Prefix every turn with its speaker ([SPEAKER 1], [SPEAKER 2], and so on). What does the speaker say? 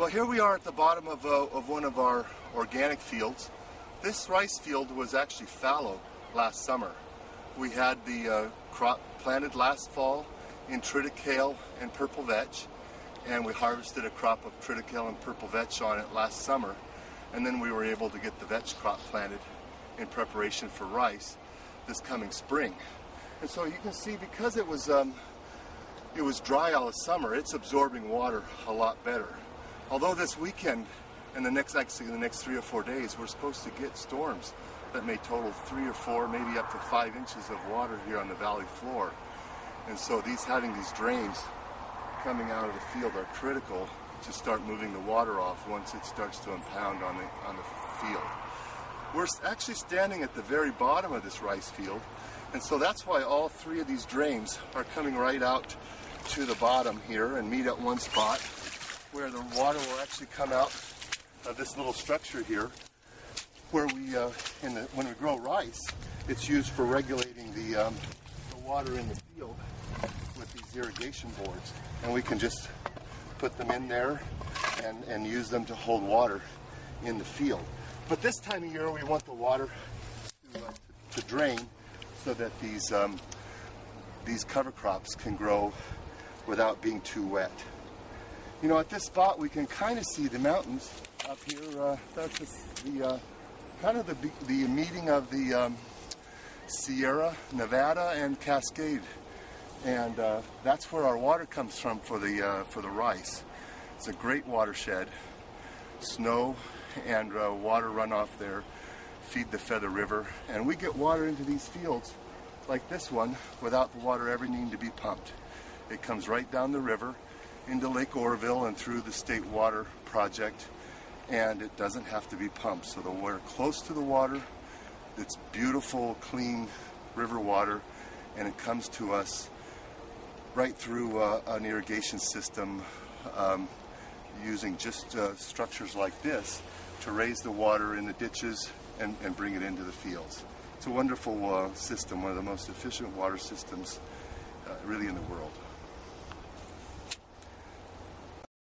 [SPEAKER 1] Well, here we are at the bottom of one of our organic fields. This rice field was actually fallow last summer. We had the crop planted last fall in triticale and purple vetch, and we harvested a crop of triticale and purple vetch on it last summer, and then we were able to get the vetch crop planted in preparation for rice this coming spring. And so you can see, because it was dry all the summer, it's absorbing water a lot better. Although this weekend and the next 3 or 4 days, we're supposed to get storms that may total 3 or 4, maybe up to 5 inches of water here on the valley floor. And so having these drains coming out of the field are critical to start moving the water off once it starts to impound on the field. We're actually standing at the very bottom of this rice field, and so that's why all 3 of these drains are coming right out to the bottom here and meet at one spot where the water will actually come out of this little structure here, where when we grow rice, it's used for regulating the water in the field with these irrigation boards, and we can just put them in there and use them to hold water in the field. But this time of year, we want the water to drain so that these cover crops can grow without being too wet. You know, at this spot, we can kind of see the mountains up here. That's the meeting of the Sierra Nevada and Cascade, and that's where our water comes from for the rice. It's a great watershed. Snow and water runoff there feed the Feather River, and we get water into these fields like this one without the water ever needing to be pumped. It comes right down the river into Lake Oroville and through the State Water Project, and it doesn't have to be pumped. So we're close to the water. It's beautiful, clean river water, and it comes to us right through an irrigation system using just structures like this to raise the water in the ditches and bring it into the fields. It's a wonderful system, one of the most efficient water systems really in the world.